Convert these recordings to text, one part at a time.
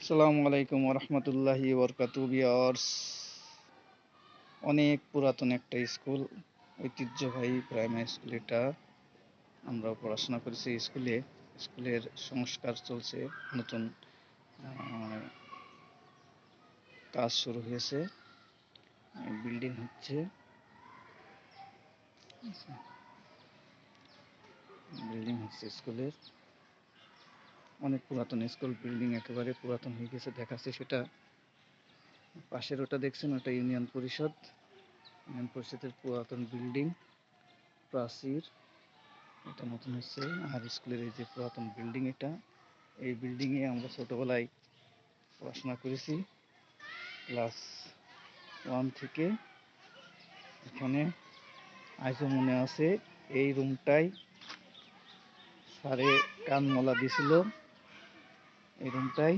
আসসালামু আলাইকুম ওরহমতুল্লাহি ওবরকাতু ভিউয়ার্স। অনেক পুরাতন একটা স্কুল, ঐতিহ্যবাহী প্রাইমারি স্কুল এটা। আমরা পড়াশোনা করেছি স্কুলে। স্কুলের সংস্কার চলছে, নতুন কাজ শুরু হয়েছে, বিল্ডিং হচ্ছে। বিল্ডিং হচ্ছে স্কুলের, অনেক পুরাতন স্কুল। বিল্ডিং একেবারে পুরাতন হয়ে গেছে, দেখাচ্ছে সেটা। পাশের ওটা দেখছেন, ওটা ইউনিয়ন পরিষদ। ইউনিয়ন পরিষদের পুরাতন বিল্ডিং, প্রাচীর, এটা নতুন হচ্ছে। আর স্কুলের এই যে পুরাতন বিল্ডিং, এটা এই বিল্ডিং এ আমরা ছোটবেলায় পড়াশোনা করেছি, ক্লাস 1 থেকে। এখানে আজও মনে আছে, এই রুমটাই স্যারে কানমলা দিছিল। এই রুমটাই,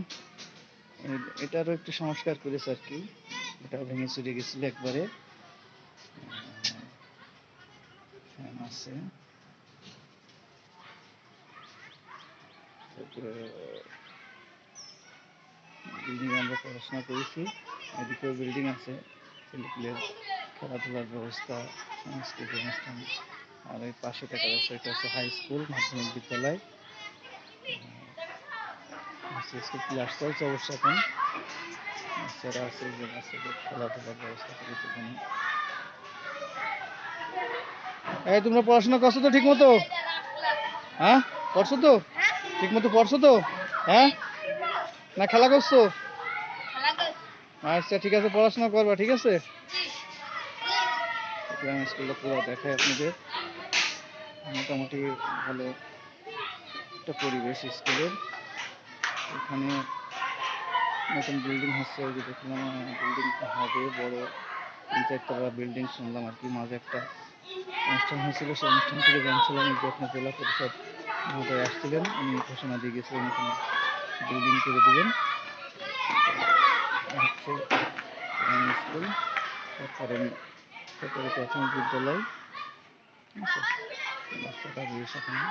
এটারও একটু সংস্কার করেছে আর কি। এটা ভেঙে চুরে গেছিল একবারে। ফ্যান আছে, বিল্ডিং আমরা পড়াশোনা করেছি। এদিকেও বিল্ডিং আছে, ছেলেপুলের খেলাধুলার ব্যবস্থা, সাংস্কৃতিক অনুষ্ঠান। আর ওই পাশে দেখা যাচ্ছে, এটা হচ্ছে হাই স্কুল, মাধ্যমিক বিদ্যালয়। স্কুল ক্লাস চলছে অবশ্য এখন। বাচ্চারা আছে, যে বাচ্চাদের খেলাধুলার ব্যবস্থা করেছে এখানে। এই তোমরা পড়াশোনা করছো তো ঠিক মতো? হ্যাঁ, পড়ছো তো ঠিক মতো? পড়ছো তো? হ্যাঁ, না খেলা করছো? আচ্ছা ঠিক আছে, পড়াশোনা করবা, ঠিক আছে। স্কুলটা পুরো দেখায় আপনাদের। মোটামুটি ভালো একটা পরিবেশ স্কুলের। এখানে নতুন বিল্ডিং হচ্ছে, ওই যে দেখলাম বিল্ডিংটা হবে বড়, 3-4 তলা বিল্ডিং শুনলাম আর কি। মাঝে একটা অনুষ্ঠান হয়েছিল, সেই অনুষ্ঠান থেকে জানছিলাম যে আপনার জেলা পরিষদ মহোদয় আসছিলেন, উনি ঘোষণা দিয়ে গেছিলেন এখানে বিল্ডিং করে দেবেন। হচ্ছে স্কুল, সরকারি প্রাথমিক বিদ্যালয়। বাচ্চাটা বেশ এখানে।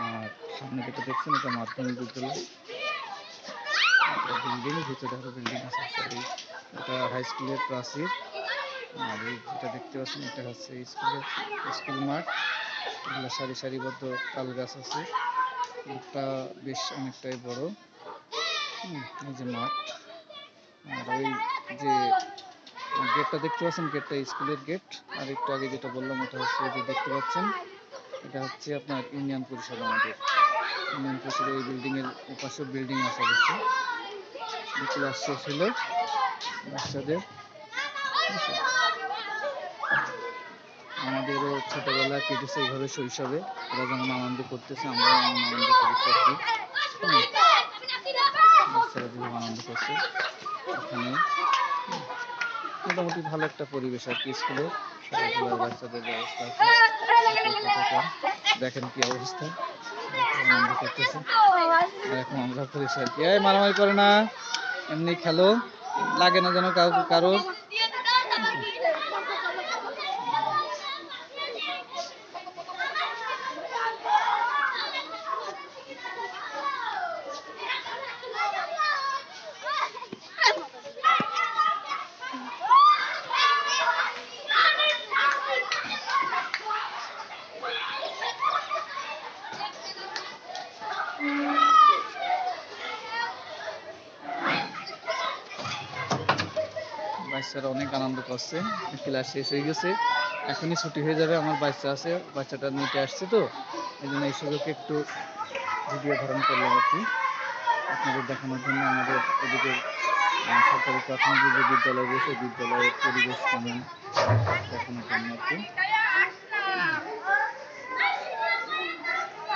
আর সামনে যেটা দেখছেন, এটা মাধ্যমিক বিদ্যালয় বিল্ডিং। ভিতরে আরো বিল্ডিং আছে, এটা হাই স্কুলের প্রাচীর। আর এই যেটা দেখতে পাচ্ছেন, এটা হচ্ছে স্কুল মাঠ। এগুলো সারি সারিবদ্ধ তাল গাছ আছে। মাঠটা বেশ অনেকটাই বড়। এই যে মাঠ। আর ওই যে গেটটা দেখতে পাচ্ছেন, গেটটা স্কুলের গেট। আর একটু আগে যেটা বললাম, ওটা হচ্ছে যে দেখতে পাচ্ছেন, এটা হচ্ছে আপনার ইউনিয়ন পরিষদ। আমাদের ইউনিয়ন পরিষদের এই বিল্ডিং এর পাশে বিল্ডিং আছে অবশ্যই। ক্লাস শেষ হলো বাচ্চাদের। আমাদেরও ছোটবেলা কেটেছে এইভাবে, শৈশবে। ওরা যেমন আনন্দ করতেছে, আমরাও এমন আনন্দ করেছি আর কি। বাচ্চারা যেভাবে আনন্দ করছে এখানে, মোটামুটি ভালো একটা পরিবেশ আর কি স্কুলে। খেলাধুলার বাচ্চাদের ব্যবস্থা আছে। দেখেন কি অবস্থা, আনন্দ করতেছে। আর এখন আমরা করেছি আর কি। এই মারামারি করে না, এমনি খেলো, লাগে না যেন কারো। বাচ্চারা অনেক আনন্দ করছে। ক্লাস শেষ হয়ে গেছে, এখনই ছুটি হয়ে যাবে। আমার বাচ্চা আছে, বাচ্চাটা নিতে আসছে, তো এই জন্য এই সুযোগে একটু ভিডিও ধারণ করলাম আর কি, আপনাদের দেখানোর জন্য। আমাদের এদিকে সরকারি প্রাথমিক যে বিদ্যালয় রয়েছে, বিদ্যালয়ের পরিবেশ কেমন দেখানোর জন্য আর কি।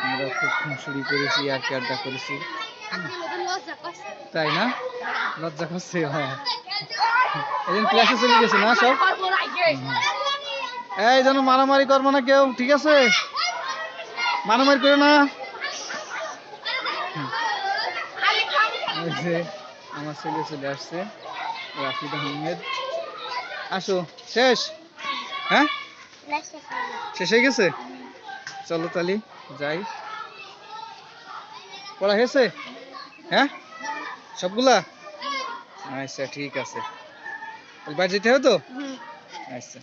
আমরা খুব খুনসুরি করেছি, আর কি আড্ডা করেছি, তাই না? লজ্জা করছে, হ্যাঁ। এদিন ক্লাসে চলে গেছে না সব। এই যেন মারামারি করবো না কেউ, ঠিক আছে? মারামারি করে না। এই যে আমার ছেলে চলে আসছে, রাফিদ আহমেদ। আসো, শেষ? হ্যাঁ, শেষ হয়ে গেছে। চলো তালি যাই, পড়া হয়েছে। হ্যাঁ সবগুলা? আচ্ছা ঠিক আছে, তাহলে বাড়ি যেতে হবে তো? আচ্ছা।